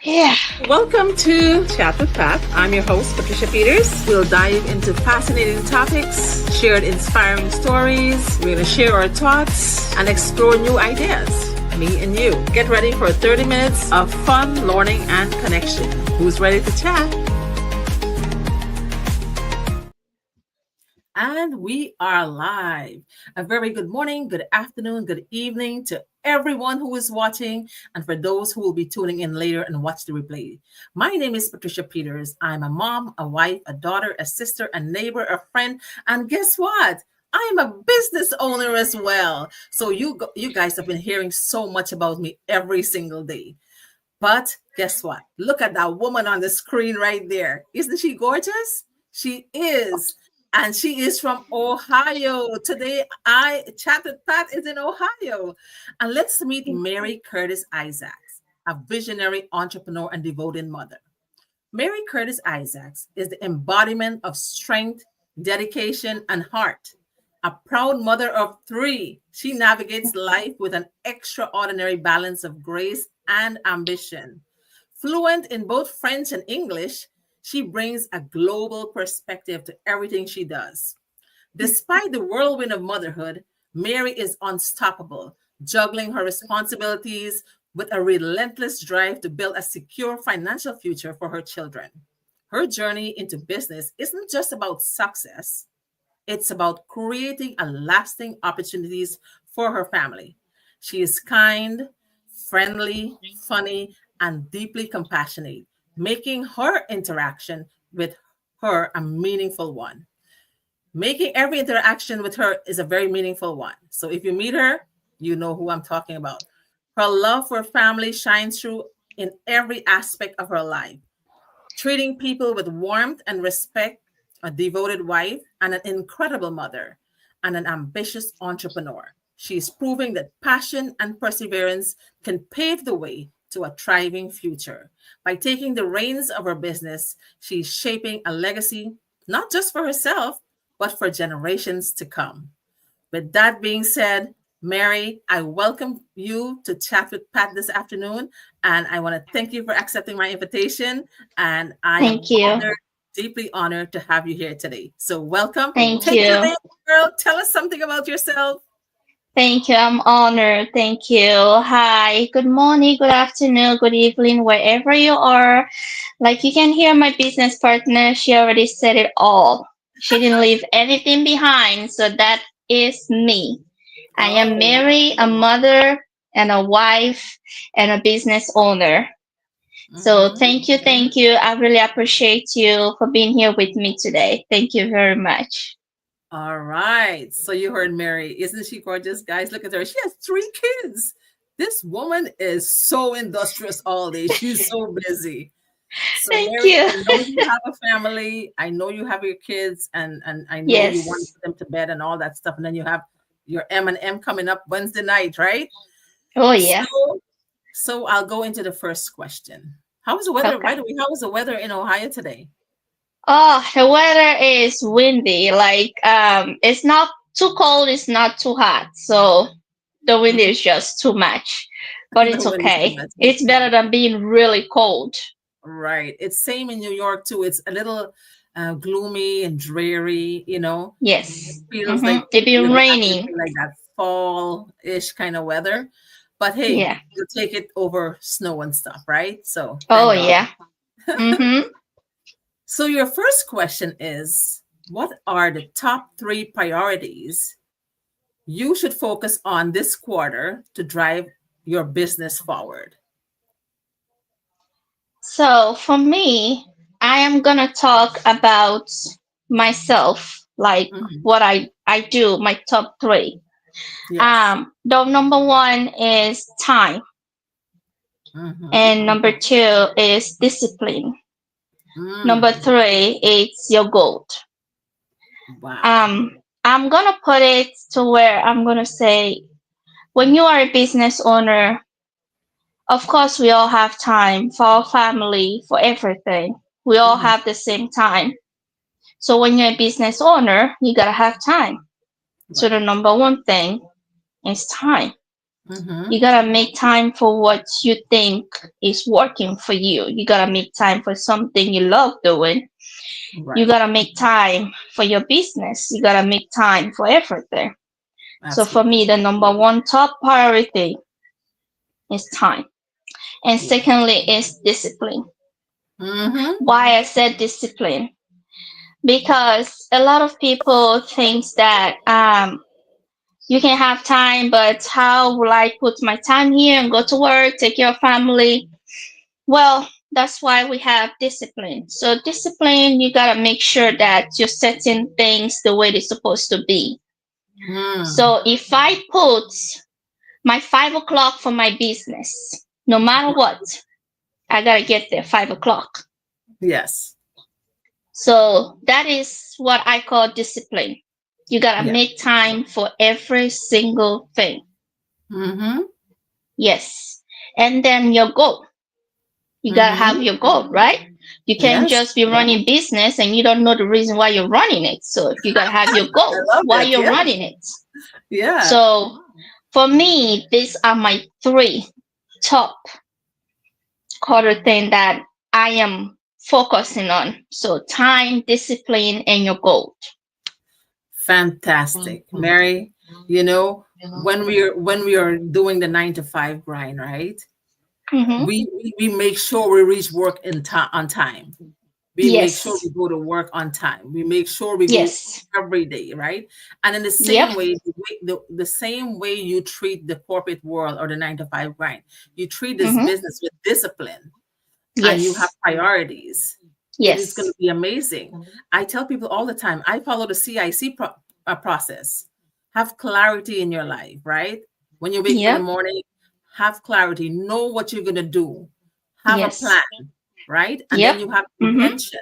Yeah. Welcome to Chat with Pat. I'm your host, Patricia Peters. We'll dive into fascinating topics, share inspiring stories, we're going to share our thoughts, and explore new ideas. Me and you. Get ready for 30 minutes of fun, learning, and connection. Who's ready to chat? And we are live. A very good morning, good afternoon, good evening to everyone who is watching, and for those who will be tuning in later and watch the replay. My name is Patricia Peters. I'm a mom, a wife, a daughter, a sister, a neighbor, a friend, and guess what? I am a business owner as well. So you guys have been hearing so much about me every single day. But guess what? Look at that woman on the screen right there. Isn't she gorgeous? She is. And she is from Ohio. Today, I chatted Pat is in Ohio. And let's meet Mary Curtis Isaacs, a visionary entrepreneur and devoted mother. Mary Curtis Isaacs is the embodiment of strength, dedication, and heart. A proud mother of three, she navigates life with an extraordinary balance of grace and ambition. Fluent in both French and English, she brings a global perspective to everything she does. Despite the whirlwind of motherhood, Mary is unstoppable, juggling her responsibilities with a relentless drive to build a secure financial future for her children. Her journey into business isn't just about success, it's about creating a lasting opportunities for her family. She is kind, friendly, funny, and deeply compassionate, making her interaction with her a meaningful one. Making every interaction with her is a very meaningful one. So if you meet her, you know who I'm talking about. Her love for family shines through in every aspect of her life, treating people with warmth and respect, a devoted wife, and an incredible mother, and an ambitious entrepreneur. She is proving that passion and perseverance can pave the way to a thriving future. By taking the reins of her business, she's shaping a legacy not just for herself, but for generations to come. With that being said, Mary, I welcome you to chat with Pat this afternoon, and I want to thank you for accepting my invitation. And I am Thank you. honored, deeply honored to have you here today. So, welcome. Thank Take it you. away, girl. Tell us something about yourself. Thank you. I'm honored. Thank you. Hi. Good morning, good afternoon, good evening, wherever you are. Like you can hear my business partner, she already said it all. She didn't leave anything behind. So that is me. I am Oh, Mary, a mother and a wife and a business owner. So mhm. thank you. Thank you. I really appreciate you for being here with me today. Thank you very much. All right. So, you heard Mary. Isn't she gorgeous, guys? Look at her. She has three kids. This woman is so industrious all day. She's so busy. So, Thank Mary, you. I know you have a family. I know you have your kids, and I know you want to Yes. put them to bed and all that stuff. And then you have your M&M coming up Wednesday night, right? Oh, yeah. So, so I'll go into the first question. How is the weather? By Okay. the way, how is the weather in Ohio today? Oh, the weather is windy. It's not too cold, it's not too hot. So the wind Mhm. is just too much. But The it's wind is too okay. much. It's better than being really cold. Right. It's same in New York too. It's a little gloomy and dreary. It Yes. feels Mm-hmm. like It been you're back raining. into like that fall-ish kind of weather. But hey, Yeah. you take it over snow and stuff, right? So Oh, thank God. yeah. Mm-hmm. So your first question is, what are the top three priorities you should focus on this quarter to drive your business forward? So for me, I am gonna talk about myself, like Mhm. what I do, my top three. Yes. The number one is time, Hmm. and number two is discipline. Number Mm. three is your goal. Wow. I'm gonna put it to where I'm gonna say when you are a business owner, of course we all have time for our family, for everything. We all Hmm. have the same time. So when you're a business owner, you gotta have time. So the Right. number one thing is time. Mm-hmm. You gotta make time for what you think is working for you. You gotta make time for something you love doing. You Right. gotta make time for your business. You gotta make time for everything. So for me, Absolutely. the number one top priority is time. And Yes. secondly is discipline. Mm-hmm. Why I said discipline? Because a lot of people think that you can have time, but how will I put my time here and go to work, take care of family? Well, that's why we have discipline. So discipline, you gotta make sure that you're setting things the way they're supposed to be. Mm. So if I put my 5 o'clock for my business, no matter what, I gotta get there 5 o'clock. Yes. So that is what I call discipline. You gotta Yeah. make time for every single thing. Mm-hmm. Yes. And then your goal. You gotta Mm-hmm. have your goal, right? You can't Yes. just be running business and you don't know the reason why you're running it. So you gotta have your I goal, love why it. you're Yeah. running it. Yeah. So for me, these are my three top quarter thing that I am focusing on. So time, discipline, and your goal. Fantastic. Mary, when we are doing the 9 to 5 grind, right? Mm-hmm. We make sure we reach work in time on time. We make sure Yes. we go to work on time. We make sure we go Yes. every day, right? And in the Yep. same way, the same way you treat the corporate world or the 9 to 5 grind, you treat this Mm-hmm. business with discipline and you have Yes. priorities. It is going to Yes. be amazing. I tell people all the time, I follow the CIC process. Have clarity in your life, right? When you wake up in the Yep. morning, have clarity, know what you're going to do, have a Yes. plan, right? And then Yep. you have Mm-hmm. intention.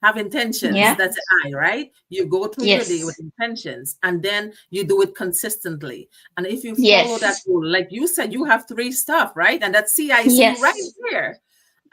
Have intentions. Yeah. That's I, right? You go through your day with Yes. intentions and then you do it consistently. And if you follow that Yes. rule, like you said, you have three stuff, right? And that's CIC right Yes. here.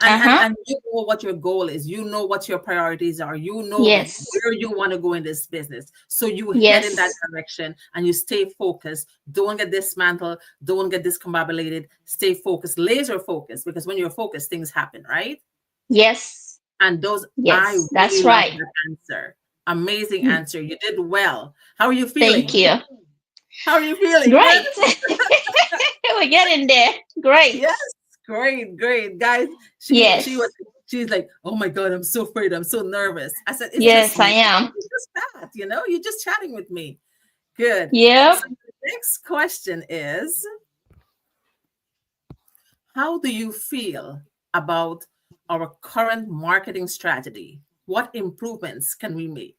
And and Uh-huh. and you know what your goal is. You know what your priorities are. You know Yes. where you want to go in this business. So you head in that Yes. direction and you stay focused. Don't get dismantled. Don't get discombobulated. Stay focused, laser focused, because when you're focused, things happen, right? Yes. And those, I Yes. That's really love right. that answer. Amazing answer. You did well. How are you Thank feeling? you. How are you feeling? Good? Great. We're getting there. Great. Yes. Great, great. Guys, she was Yes. she's like, oh my God, I'm so afraid. I'm so nervous. I said, it's just Yes, I me. am. It's just that, you're just chatting with me. Good. Yep. So the next question is, how do you feel about our current marketing strategy? What improvements can we make?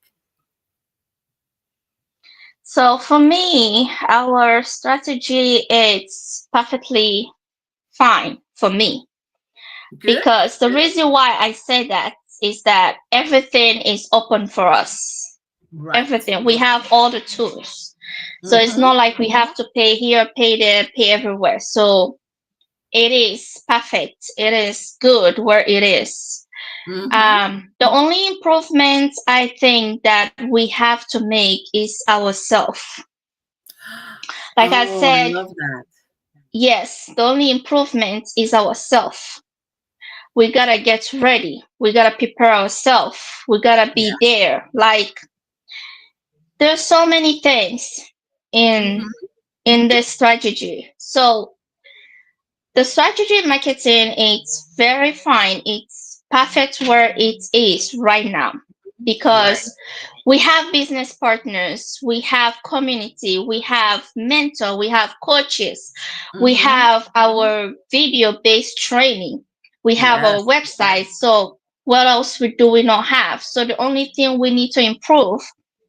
So for me, our strategy is perfectly fine for me Good? because the reason why I say that is that everything is open for us. Right. Everything. We have all the tools. So it's Mm-hmm. not like we have to pay here, pay there, pay everywhere. So it is perfect. It is good where it is. Mm-hmm. The only improvement I think that we have to make is ourselves. Like I Oh, I said, love that. yes, the only improvement is ourselves. We gotta get ready. We gotta prepare ourselves. We gotta be Yes. there. Like there's so many things in Mm-hmm. this strategy. So the strategy marketing is very fine. It's perfect where it is right now Right. because we have business partners, we have community, we have mentor, we have coaches, we Mm-hmm. have our video based training, we have our Yes. website. So what else do we not have? So the only thing we need to improve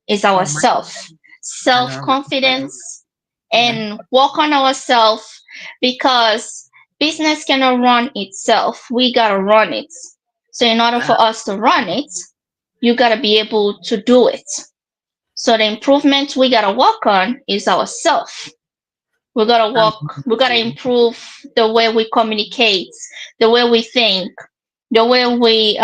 is Our mind ourself, and self our mindset. confidence, Yeah. and work on ourselves because business cannot run itself. We gotta run it. So in order Uh, for us to run it, you gotta be able to do it. So the improvement we gotta work on is ourself. We gotta amazing. improve the way we communicate, the way we think, the way we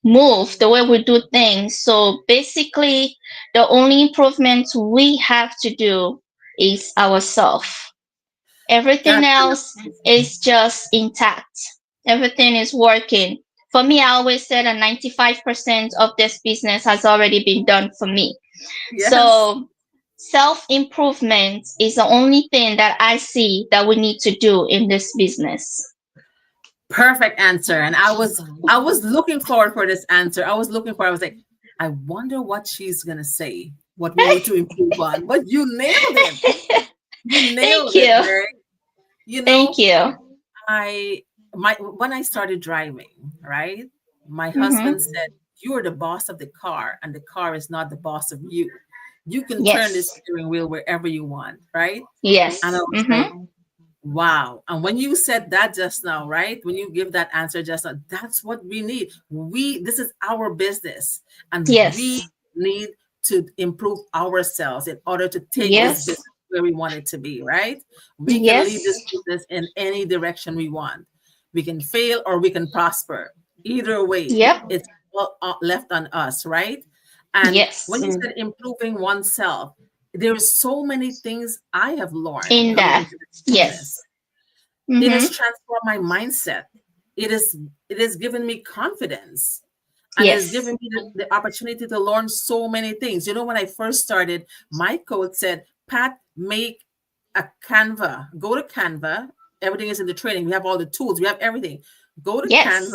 move, the way we do things. So basically, the only improvement we have to do is ourself. Everything That's else is just intact. Everything is working. For me, I always said that 95% of this business has already been done for me. yes. So self improvement is the only thing that I see that we need to do in this business. Perfect answer. And I was looking forward for this answer. I was like, I wonder what she's gonna say, what we need to improve on. But you nailed it. You Thank nailed it, you. Mary. You Thank know, you. I my when I started driving, right? My husband Mm-hmm. said, "You're the boss of the car, and the car is not the boss of you. You can turn the Yes. steering wheel wherever you want, right?" And I Yes. was like, Mm-hmm. wow. And when you said that just now, right? When you give that answer just now, that's what we need. This is our business, and we Yes. need to improve ourselves in order to take this Yes. business where we want it to be, right? We can lead this Yes. business in any direction we want. We can fail or we can prosper. Either way, Yep. it's all left on us, right? And Yes. when you said improving oneself, there's so many things I have learned In coming that. into this Yes. business. It has Mm-hmm. transformed my mindset. It has given me confidence, and it's Yes. given me the opportunity to learn so many things. When I first started, my coach said, Pat, make a Canva. Go to Canva. Everything is in the training. We have all the tools. We have everything. Go to Canva Yes.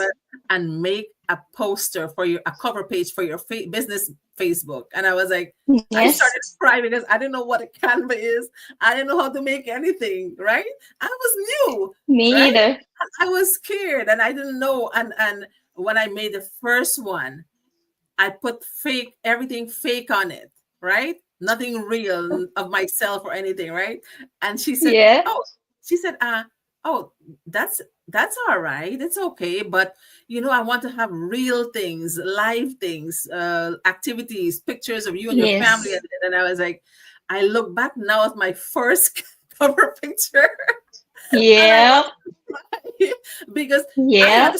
and make a poster for a cover page for your business Facebook. And I was like, I Yes. started crying because I didn't know what a Canva is. I didn't know how to make anything, right? I was new, Me right? either. I was scared and I didn't know. And when I made the first one, I put everything fake on it, right? Nothing real of myself or anything, right? And she said, Yeah. "Oh, she said, oh, that's all right. It's okay, but I want to have real things, live things, activities, pictures of you and your family." Yes. And I was like, I look back now at my first cover picture, and I Yep. because I got Yep. a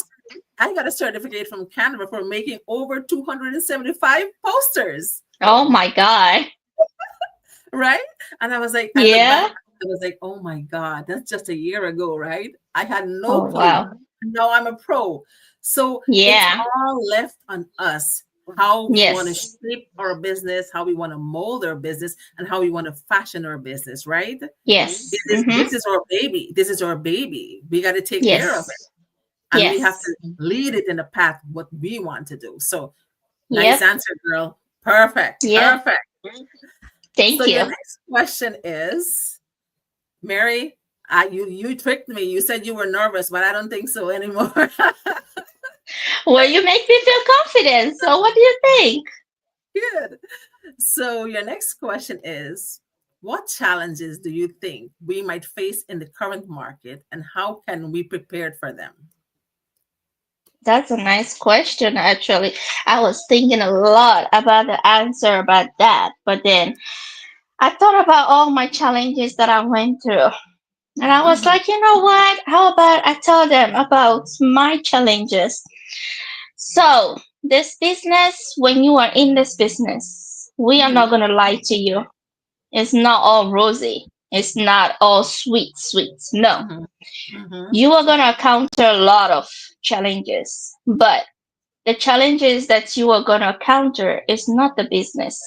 I got a certificate from Canva for making over 275 posters, Oh my God. right? And I look back, Yeah. I was like, oh my God, that's just a year ago, right? I had no Oh clue. wow. Now I'm a pro. So it's Yeah. all left on us how we want to Yes. shape our business, how we want to mold our business, and how we want to fashion our business, right? Yes. This Mm-hmm. is our baby. This is our baby. We got to take care of Yes. it. And we have Yes. to lead it in the path what we want to do. So nice Yep. answer, girl. Perfect. Yep. Perfect. So Thank your you. next question is, Mary, you tricked me. You said you were nervous, but I don't think so anymore. Well, you make me feel confident. So what do you think? Good. So your next question is, what challenges do you think we might face in the current market, and how can we prepare for them? That's a nice question, actually. I was thinking a lot about the answer about that, but then I thought about all my challenges that I went through. And I was Mhm, like, you know what? How about I tell them about my challenges? So, this business, when you are in this business, we are not mhm, going to lie to you. It's not all rosy. It's not all sweet, sweet. No. mhm, mhm. You are going to encounter a lot of challenges, but the challenges that you are going to encounter is not the business.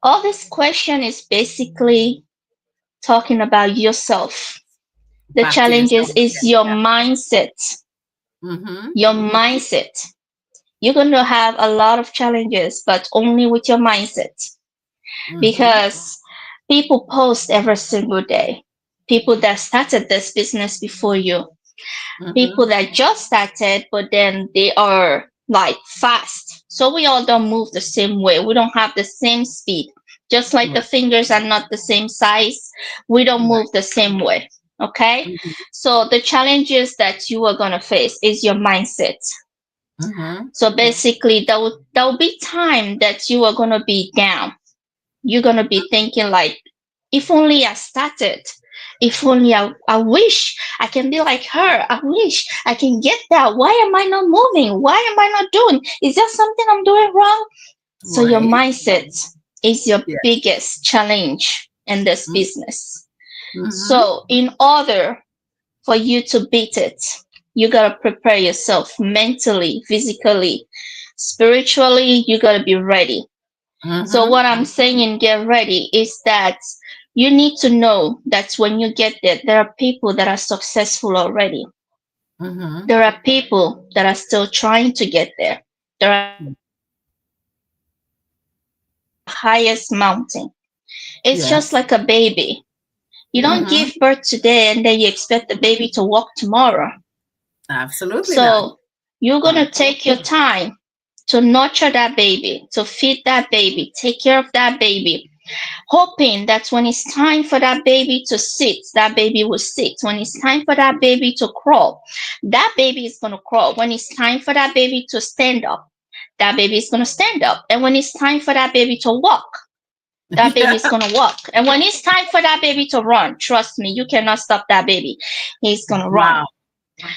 All this question is basically talking about yourself. The Back to challenges yourself is again. your Yeah. mindset. Mhm, Your mindset. You're going to have a lot of challenges, but only with your mindset. mhm, Because people post every single day. People that started this business before you, people mhm. that just started, but then they are like fast. So we all don't move the same way. We don't have the same speed. Just like the Right, fingers are not the same size, we don't right. move the same way. Okay? Mhm, So the challenges that you are going to face is your mindset. mhm. So basically, there will be time that you are going to be down. You're going to be thinking like, if only I started. If only I wish I can be like her. I wish I can get that. Why am I not moving? Why am I not doing? Is there something I'm doing wrong? So your Right. mindset is your Yes. biggest challenge in this Mm, business. Mm-hmm. So, in order for you to beat it, you gotta prepare yourself mentally, physically, spiritually. You gotta be ready. So, Mm-hmm. what I'm saying in get ready is that you need to know that when you get there are people that are successful already. Mm-hmm. There are people that are still trying to get there. There are people that are already on the highest mountain. It's just Yes. like a baby. You don't Mm-hmm. give birth today and then you expect the baby to walk tomorrow. Absolutely not. So you're going to take your time to nurture that baby, to feed that baby, take care of that baby, hoping that when it's time for that baby to sit, that baby will sit. When it's time for that baby to crawl, that baby is going to crawl. When it's time for that baby to stand up, that baby is going to stand up. And when it's time for that baby to walk, that baby Yeah. is going to walk. And when it's time for that baby to run, trust me, you cannot stop that baby. He's going to run. Wow.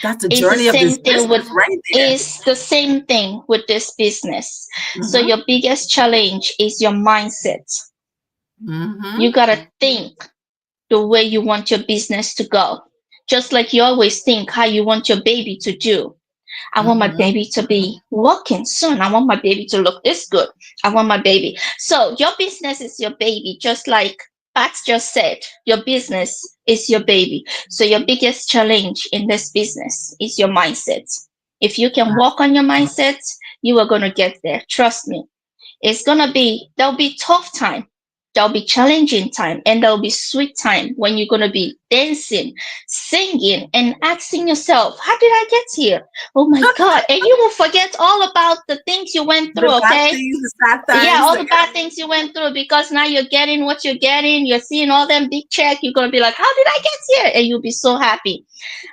That's the It's the journey of this same thing with business right there. it's the same thing with this business. So Mm-hmm. your biggest challenge is your mindset. You Mm-hmm. gotta think the way you want your business to go. Just like you always think how you want your baby to do. I want my Mm-hmm. baby to be walking soon. I want my baby to look this good. I want my baby. So your business is your baby, just like Pat just said. Your business is your baby. So your biggest challenge in this business is your mindset. If you can work on your mindset, you are gonna get there. Trust me. There'll be tough time, there'll be challenging time, and there'll be sweet time when you're gonna be dancing, singing, and asking yourself, how did I get here? Oh my god. And you will forget all about the things you went The through, bad okay? things, the sad Yeah, times, all the the bad things you went through, because now you're getting what you're getting, you're seeing all them big check, you're gonna be like, how did I get here? And you'll be so happy.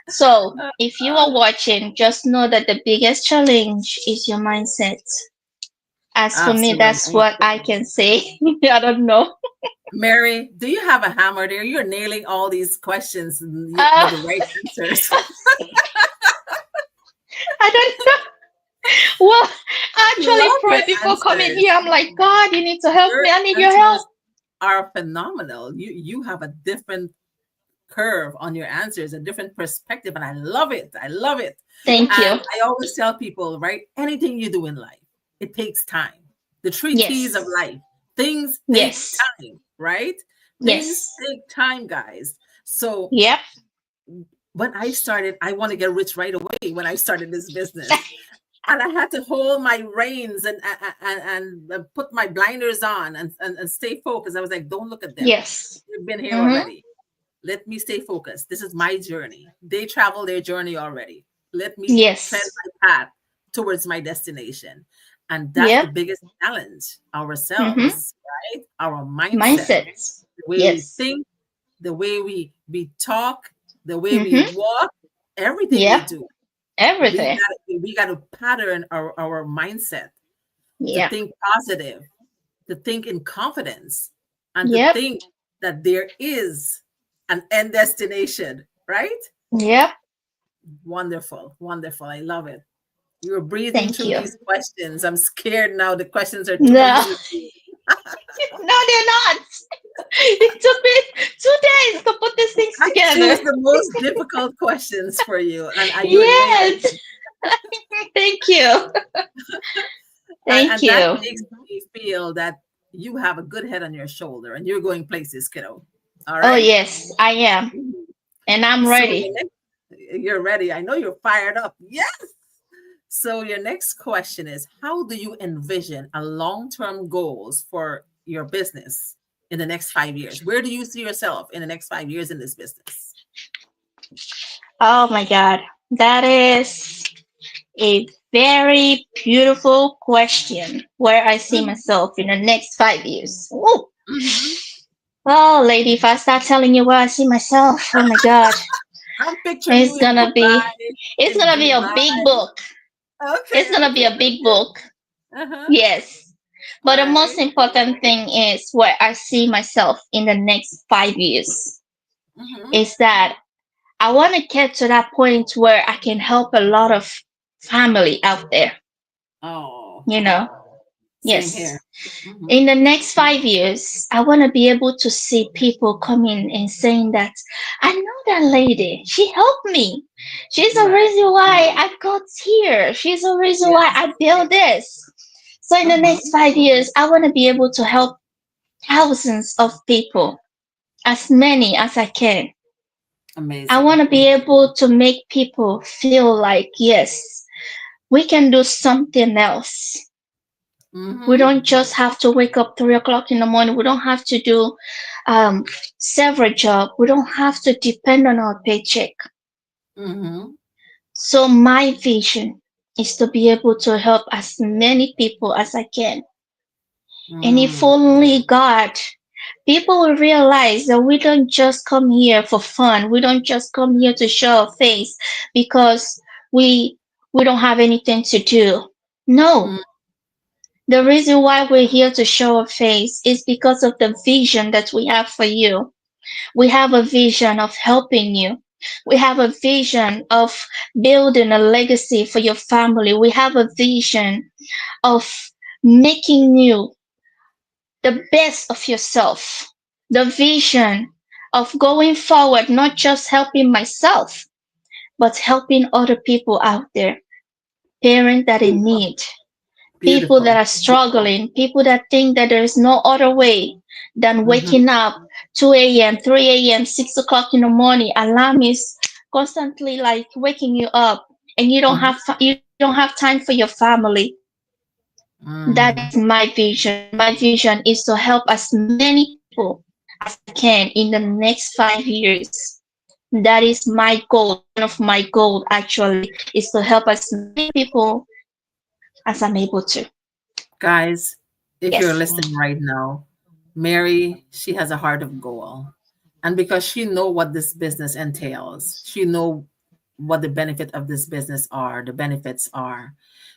So if you are watching, just know that the biggest challenge is your mindset. As for me, that's absolutely. what I can say. I don't know. Mary, do you have a hammer there? You're nailing all these questions Uh, with the right answers. I don't know. Well, I I actually love your prayed before coming answers. here. I'm like, God, you need to help Your me. I need your help. answers are phenomenal. You have a different curve on your answers, a different perspective, and I love it. I love it. Thank And you. I always tell people, right? Anything you do in life, it takes time. The three T's of Yes. life. Things take Yes. time, right? Things Yes. take time, guys. So Yep. when I started, I want to get rich right away when I started this business. And I had to hold my reins and put my blinders on and stay focused. I was like, don't look at them. Yes. We've been here Mm-hmm. already. Let me stay focused. This is my journey. They travel their journey already. Let me tread Yes. my path towards my destination. And that's the Yep. biggest challenge Mm-hmm. ourselves, right? Our mindset, Mindset. the way we Yes. think, the way we talk, the way we Mm-hmm. walk, everything we Yep. do. Everything. We got to pattern our mindset to Yep. think positive, to think in confidence, and to Yep. think that there is an end destination, right? Yep. Wonderful, wonderful. I love it. You're breathing Thank through you. these questions. I'm scared now. The questions are too No. easy. No, they're not. It took me 2 days to put these things I choose together. the most difficult questions for you, and you're nailing Yes. it. Thank you. Thank And that you. makes me feel that you have a good head on your shoulder and you're going places, kiddo. All Oh, right. yes, I am. And I'm So ready. you're ready. I know you're fired up. Yes. So your next question is, how do you envision a long-term goals for your business in the next 5 years? Where do you see yourself in the next 5 years in this business? Oh my God. That is a very beautiful question, where I see Mhm, myself in the next 5 years. Ooh. mhm. Oh, lady, if I start telling you where I see myself, oh my God, I'm picturing you it's in gonna be Dubai, it's in gonna be a Dubai. big book. Okay, It's gonna be okay, a big okay. book. Uh-huh. Yes. All But the right. most important thing is where I see myself in the next 5 years Mm-hmm. is that I want to get to that point where I can help a lot of family out there, Oh, you know. Same here. Yes. Mm-hmm. In the next 5 years, I want to be able to see people coming and saying that I know that lady. She helped me. She's the Right. reason why I got here. She's the reason why Yes. I built this. So in the next Mm-hmm. 5 years, I want to be able to help thousands of people, as many as I can. I Amazing. want to be able to make people feel like, yes, we can do something else. We Mm-hmm. don't just have to wake up 3 o'clock in the morning. We don't have to do um, several jobs. We don't have to depend on our paycheck. Mm-hmm. So my vision is to be able to help as many people as I can. And if Mm. only God, people will realize that we don't just come here for fun. We don't just come here to show our face because we we don't have anything to do. No, Mm. the reason why we're here to show our face is because of the vision that we have for you. We have a vision of helping you. We have a vision of building a legacy for your family. We have a vision of making you the best of yourself. The vision of going forward, not just helping myself, but helping other people out there, parents that in Beautiful. need, people that Beautiful. are struggling, people that think that there is no other way than Mm-hmm. waking up 2 a.m., 3 a.m., 6 o'clock in the morning. Alarm is constantly like waking you up, and Mm-hmm. you don't have time for your family. That is Mm. my vision. My vision is to help as many people as I can in the next 5 years. That is my goal. One of my goals actually is to help as many people as I'm able to. Guys, if you're Yes. listening right now, Mary, she has a heart of gold. And because she know what this business entails, she know what the benefit of this business are, the benefits are.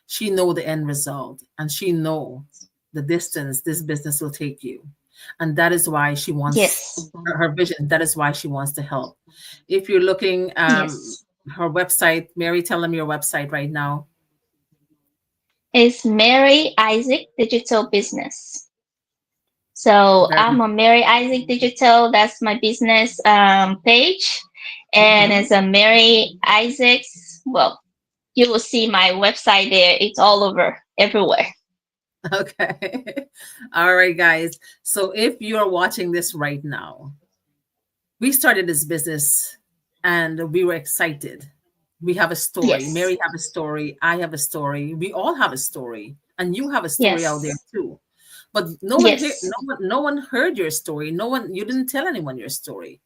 She know the end result and she know the distance this business will take you. And that is why she wants Yes. her vision. That is why she wants to help. If you're looking Yes. her website, Mary, tell them your website right now. It's Mary Isaac Digital Business. So Very. I'm a Mary Isaac Digital. That's my business page. And Mhm. it's a Mary Isaacs. Well, you will see my website there. It's all over, everywhere. Okay. All right, guys. So if you're watching this right now, we started this business and we were excited. We have a story. Yes. Mary have a story. I have a story. We all have a story. And you have a story out there Yes. too. But Yes. no one heard your story. You didn't tell anyone your story.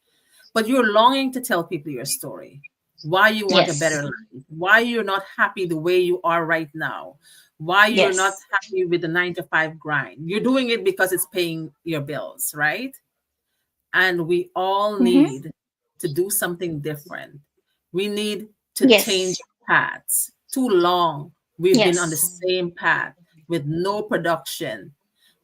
But you're longing to tell people your story. Why you want a better Yes. life. Why you're not happy the way you are right now. Why you're not Yes. happy with the 9 to 5 grind. You're doing it because it's paying your bills, right? And we all Mm-hmm. need to do something different. We need to change Yes. paths. Too long, we've been on the Yes. same path with no production,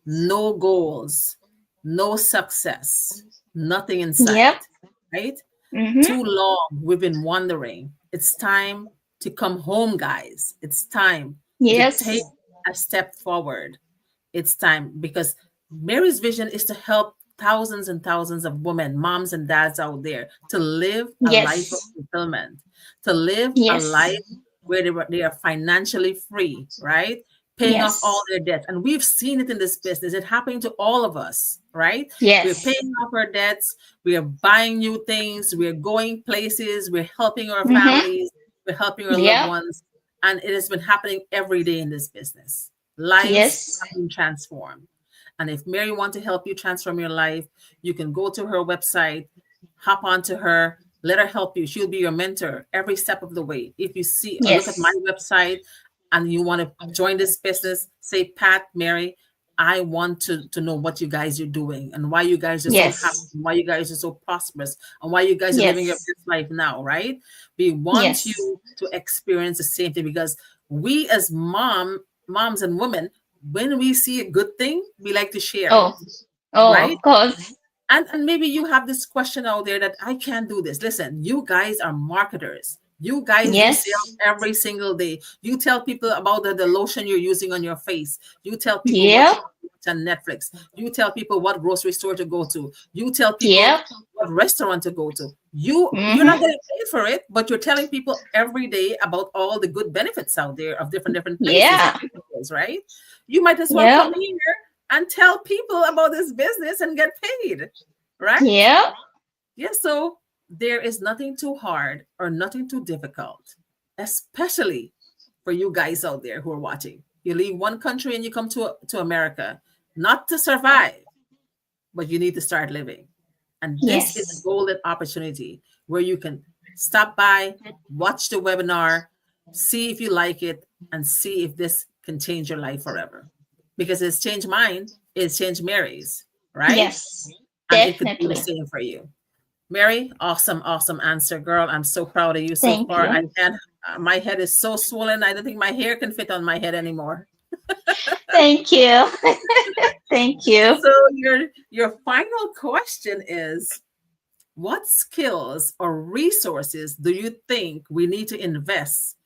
no goals, no success, nothing in Yep. sight, right? Mm-hmm. Too long, we've been wandering. It's time to come home, guys. It's time to take Yes. a step forward. It's time because Mary's vision is to help thousands and thousands of women, moms and dads out there to live a life of Yes. fulfillment, to live a Yes. life where they are financially free, right? Paying off all Yes. their debts. And we've seen it in this business. It's happening to all of us, right? We're Yes. paying off our debts. We are buying new things. We're going places. We're helping our Mm-hmm. families. We're helping our loved Yep. ones. And it has been happening every day in this business. Lives Yes. have been transformed. And if Mary wants to help you transform your life, you can go to her website, hop onto her, let her help you. She'll be your mentor every step of the way. If you see or look at my Yes. website and you want to join this business, say, Pat, Mary, I want to know what you guys are doing and why you guys are so happy, Yes. and why you guys are so prosperous, and why you guys are living your Yes. best life now, right? We want Yes. you to experience the same thing because we as moms and women, when we see a good thing, we like to share it, Oh. Oh, right? of course. And maybe you have this question out there that I can't do this. Listen, you guys are marketers. You guys do sales Yes. every single day. You tell people about the lotion you're using on your face. You tell people what Yep. you watch on Netflix. You tell people what grocery store to go to. You tell people Yep. what restaurant to go to. You're not Mm-hmm. getting paid for it, but you're telling people every day about all the good benefits out there of different places and Yeah. businesses, right? You might as well Yep. come here and tell people about this business and get paid, right? Yep. Yes, so there is nothing too hard or nothing too difficult, especially for you guys out there who are watching. You leave one country and you come to America, not to survive, but you need to start living. And this is a Yes. golden opportunity where you can stop by, watch the webinar, see if you like it, and see if this can change your life forever. Because it's changed mine, it's changed Mary's, right? Yes. And it could do the Definitely. same for you. Mary, awesome, awesome answer, girl. I'm so proud of you so Thank far. you. I can't, my head is so swollen. I don't think my hair can fit on my head anymore. Thank you. Thank you. So your final question is, what skills or resources do you think we need to invest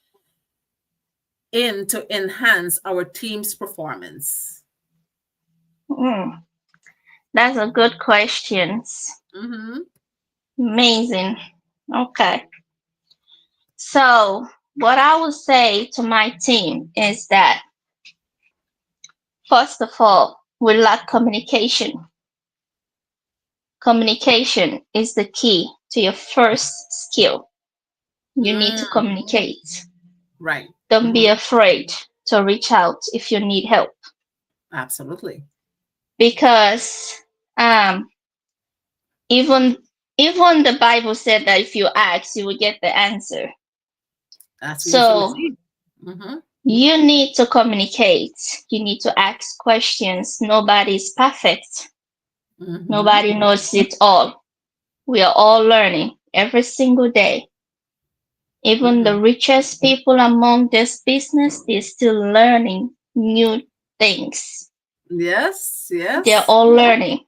in to enhance our team's performance? Mm, that's a good question. Mm-hmm. Amazing. Okay. So, what I would say to my team is that, first of all, we lack communication. Communication is the key to your first skill. You need to Mm, communicate. right. Don't be Mm-hmm. afraid to reach out if you need help Absolutely. because um, even even the Bible said that if you ask, you will get the answer. As we usually So see. Mm-hmm. you need to communicate. You need to ask questions. Nobody's perfect. Mm-hmm. Nobody knows it all. We are all learning every single day. Even Mm-hmm. the richest people among this business, they're still learning new things. Yes, They're yes. all learning.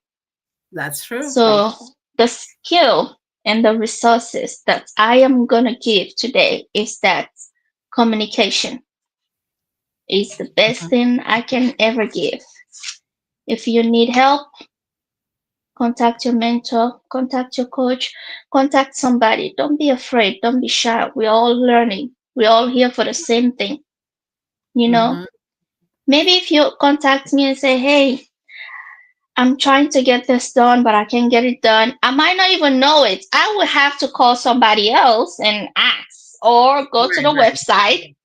That's true. So the skill and the resources that I am going to give today is that communication is the best Mhm. thing I can ever give. If you need help, contact your mentor, contact your coach, contact somebody. Don't be afraid. Don't be shy. We're all learning. We're all here for the same thing. You know, Mhm. maybe if you contact me and say, hey, I'm trying to get this done, but I can't get it done, I might not even know it. I will have to call somebody else and ask, or go to Right, the right. website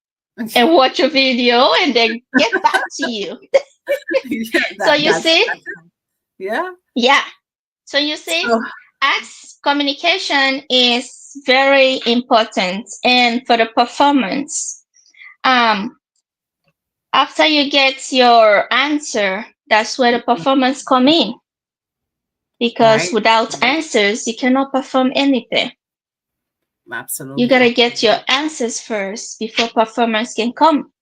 and watch a video and then get back to you. Yeah, So you that's see, it. Yeah. yeah. So you see, So, ask communication is very important, and for the performance, um, after you get your answer, that's where the performance come in. Because right. without answers, you cannot perform anything. You Absolutely. gotta get your answers first before performance can come.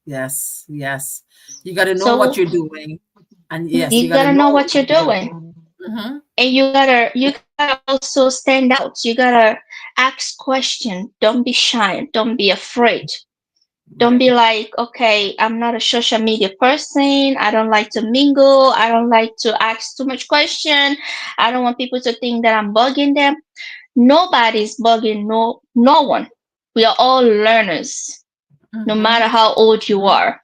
Yes, yes. You got to know what So you're doing. And yes, you you got to gotta know know. what you're doing. Mhm. And you gotta also stand out. You gotta ask questions. Don't be shy. Don't be afraid. Don't Right. be like, okay, I'm not a social media person. I don't like to mingle. I don't like to ask too much question. I don't want people to think that I'm bugging them. Nobody's bugging no one. We are all learners. No Mhm. matter how old you are,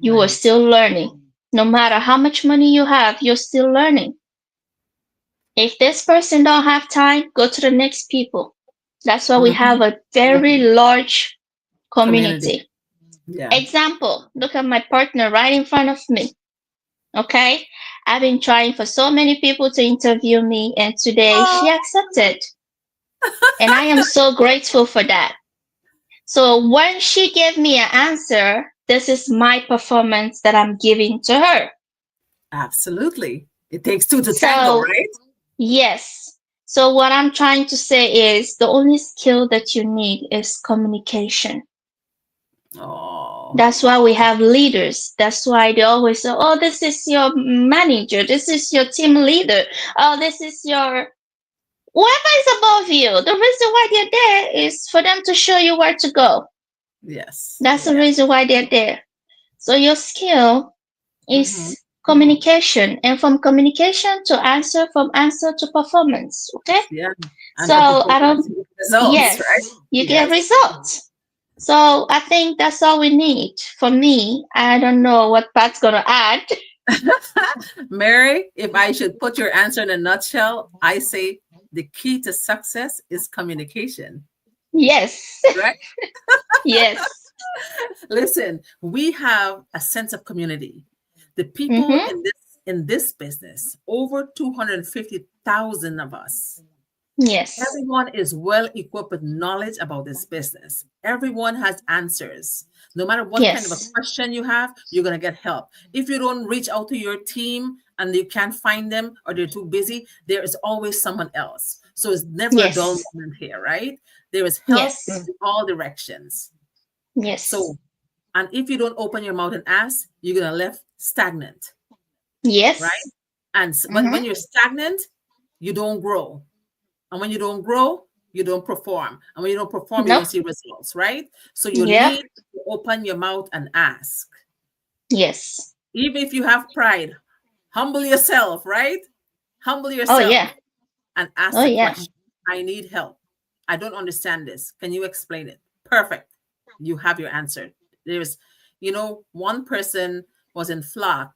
you are Right. still learning. No matter how much money you have, you're still learning. If this person don't have time, go to the next people. That's why we have Mhm. a very large Community. community. Yeah. Example, look at my partner right in front of me. Okay? I've been trying for so many people to interview me, and today she Oh, accepted. And I am so grateful for that. So when she gave me an answer, this is my performance that I'm giving to her. absolutely. It takes two to tango, So, right? yes. So, what I'm trying to say is the only skill that you need is communication. Oh, That's why we have leaders. That's why they always say, oh, this is your manager. This is your team leader. Oh, this is your whoever is above you, the reason why they're there is for them to show you where to go. Yes. That's the Yeah. reason why they're there. So your skill Mm-hmm. is communication, and from communication to answer, from answer to performance. Okay. Yeah. And for So I performance, don't, you get results, right? yes, you get Yes. results. So I think that's all we need. For me, I don't know what Pat's gonna add. Mary, if I should put your answer in a nutshell, I say the key to success is communication, Yes. right? Yes. Listen, we have a sense of community. The people Mm-hmm. in this business, over 250,000 of us. Yes. Everyone is well equipped with knowledge about this business. Everyone has answers. No matter what kind of a Yes. question you have, you're going to get help. If you don't reach out to your team and you can't find them or they're too busy, there is always someone else. So it's never a dull Yes. moment here, right? There is help Yes. in all directions. Yes. So, and if you don't open your mouth and ask, you're going to left stagnant, right? Yes. And when Mm-hmm. you're stagnant, you don't grow. And when you don't grow, you don't perform. And when you don't perform, you don't Nope. see results, right? So you Yep. need to open your mouth and ask. Yes. Even if you have pride, humble yourself, right? Humble Oh yeah. yourself and ask Oh the yeah. question. I need help. I don't understand this. Can you explain it? Perfect. You have your answer. There's, one person was in Flock,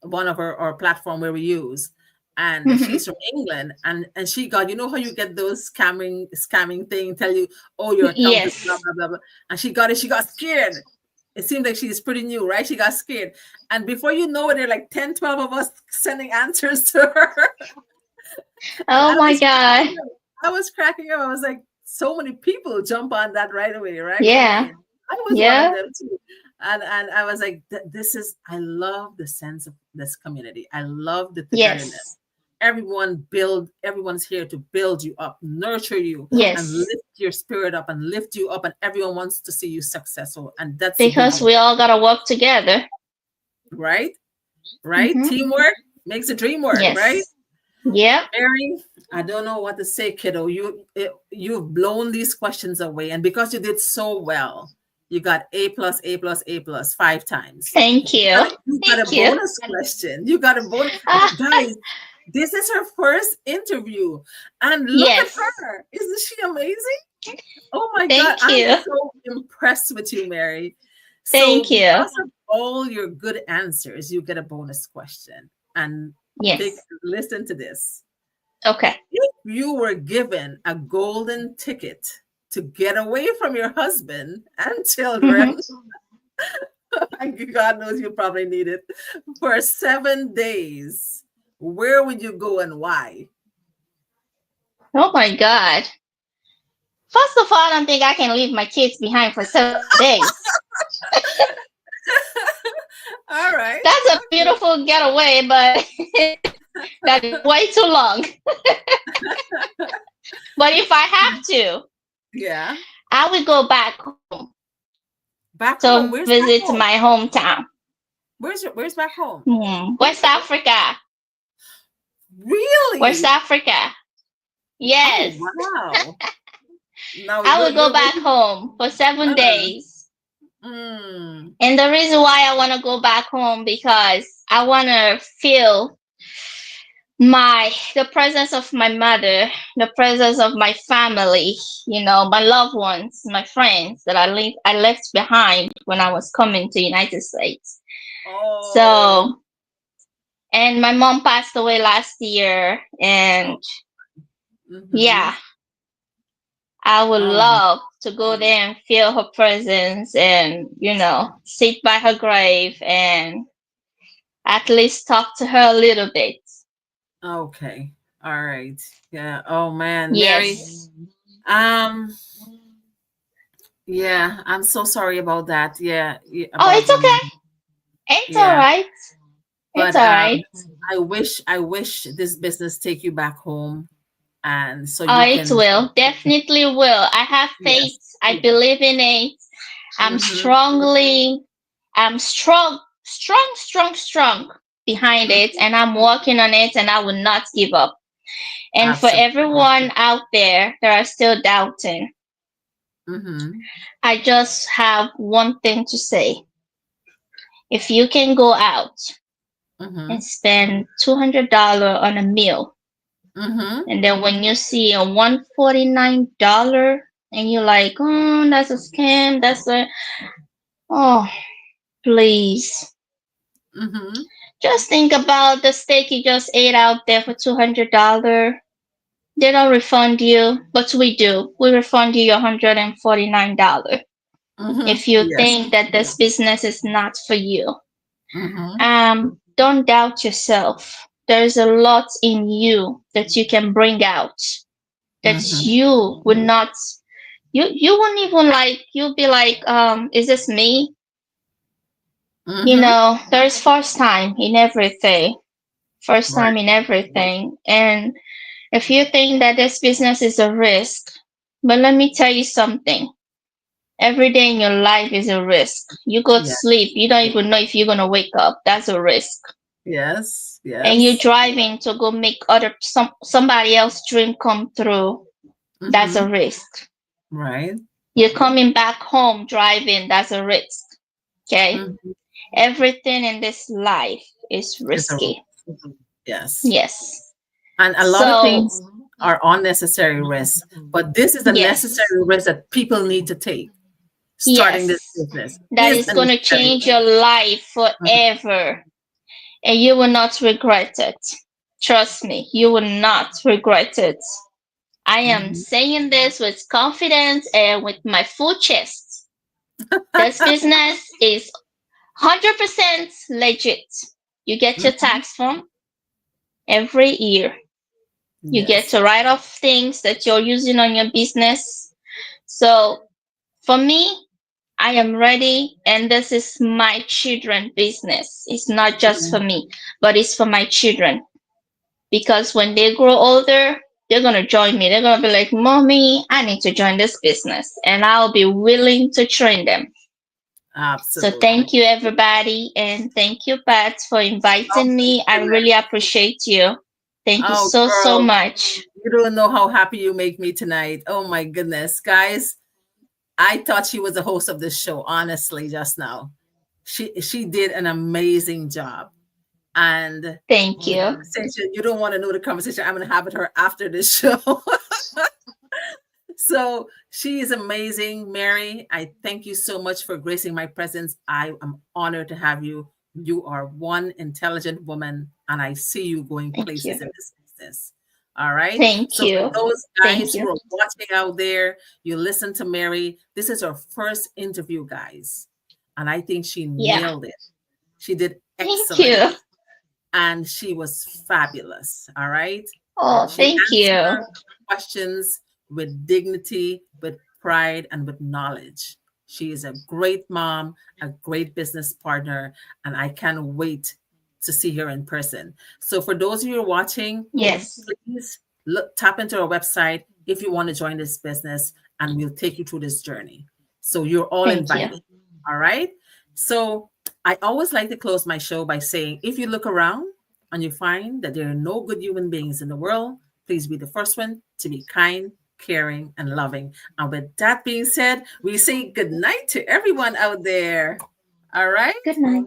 one of our platform where we use, and Mm-hmm. she's from England, and she got, how you get those scamming thing, tell you, oh, your account is blah Yes. blah blah blah, and she got scared. It seemed like she's pretty new, right? She got scared, and before you know it, there are like 10, 12 of us sending answers to her. And Oh my God. I was cracking up. I was like, so many people jump on that right away, right Yeah. away. I was one of Yeah. them too. And I was like, this is, I love the sense of this community. I love the Yes. togetherness. Everyone's here to build you up, nurture you, and Yes. lift your spirit up and lift you up. And everyone wants to see you successful. And that's the Because beautiful we thing, all gotta work together. right? Right? Mm-hmm. Teamwork makes the dream work, right? Yes. Yep. Mary, I don't know what to say, kiddo. You've blown these questions away, and because you did so well, you got A plus, A plus, A plus 5 times. Thank you. You got a Thank you. bonus question. You got a bonus, Ah, guys. This is her first interview, and look at yes. her. Isn't she amazing? Oh my God, Thank I'm you. so impressed with you, Mary. So, Thank you. because of all your good answers, you get a bonus question. And Yes. listen to this. Okay. If you were given a golden ticket to get away from your husband and children, Mm-hmm. God knows you probably need it, for 7 days, where would you go and why? Oh my God. First of all, I don't think I can leave my kids behind for 7 days. All right. That's a Okay. beautiful getaway, but that is way too long. But if I have to, Yeah. I will go back home Back to home. Where's back visit home? my hometown. Where's back home? West Africa. West Really? Africa. Oh, Yes. wow. Now I will go you're back making home for seven uh, days. mm, And the reason why I want to go back home because I want to feel the presence of my mother, the presence of my family, my loved ones, my friends that I left behind when I was coming to United States. oh. So, and my mom passed away last year, Oh. and Mm-hmm. yeah, I would Oh. love to go there and feel her presence and, sit by her grave and at least talk to her a little bit. Okay. All right. Yeah. Oh man, Mary. Yes. Um. Yeah. I'm so sorry about that. Yeah. Yeah, Oh, about it's your okay. mom. It's all Yeah. right. It's But all right. I wish this business take you back home, and so Oh, you it can. will. Definitely will. I have faith. Yes. I believe in it. I'm Mm-hmm. strongly, I'm strong, strong, strong, strong behind it, Mm-hmm. and I'm working on it, and I will not give up. And for Absolutely. everyone out there that are still doubting, Mm-hmm. I just have one thing to say. If you can go out and Mm-hmm. spend $200 on a meal, Mm-hmm. and then when you see a $149 and you're like, oh, that's a scam, oh, please. Mm-hmm. Just think about the steak you just ate out there for $200. They don't refund you, but we do. We refund you your $149 Mm-hmm. if you Yes. think that this business is not for you. Mm-hmm. Don't doubt yourself. There's a lot in you that you can bring out that Mm-hmm. you would not you wouldn't even like you'll be like, is this me? Mm-hmm. There's first time in everything. First Right. time in everything. And if you think that this business is a risk, but let me tell you something. Every day in your life is a risk. You go to Yeah. sleep, you don't even know if you're gonna wake up. That's a risk. Yes. And you're Yes. driving to go make somebody else's dream come through. That's Mm-hmm. a risk. Right. You're coming back home driving. That's a risk. Okay. Mm-hmm. Everything in this life is It's a risky. yes. Yes. And a lot of So, things are unnecessary risks, but this is a yes. necessary risk that people need to take. Starting this Yes. business That is is a going to necessary change risk. your life Mhm. forever. And you will not regret it. Trust me, you will not regret it. I am Mhm. saying this with confidence and with my full chest. This business is 100% legit. You get your Mhm. tax form every year. You get Yes. to write off things that you're using on your business. So for me, I am ready, and this is my children business. It's not just for Mhm. me, but it's for my children. Because when they grow older, they're gonna join me. They're gonna be like, Mommy, I need to join this business, and I'll be willing to train them. So Absolutely. thank you everybody, and thank you, Pat, for Oh inviting my me. I really goodness. appreciate you. Thank you Oh, so girl, much. you don't know how happy you make me tonight. Oh my goodness, guys. I thought she was the host of this show, honestly, just now. She did an amazing job. And Thank the you. conversation, you don't want to know the conversation I'm going to have with her after this show. So she is amazing. Mary, I thank you so much for gracing my presence. I am honored to have you. You are one intelligent woman, and I see you going Thank places you. in this business. All right. Thank So for you. those Thank guys you. who are watching out there, you listen to Mary. This is her first interview, guys. And I think she Yeah. nailed it. She did Thank excellent, you. and she was fabulous. All right. Oh, She thank you. answered questions with dignity, with pride, and with knowledge. She is a great mom, a great business partner, and I can't wait to see her in person. So, for those of you who are watching, Yes. please tap into our website if you want to join this business, and we'll take you through this journey. So, you're all Thank you. invited. All right. So, I always like to close my show by saying if you look around and you find that there are no good human beings in the world, please be the first one to be kind, caring, and loving. And with that being said, we say good night to everyone out there. All right. Good night.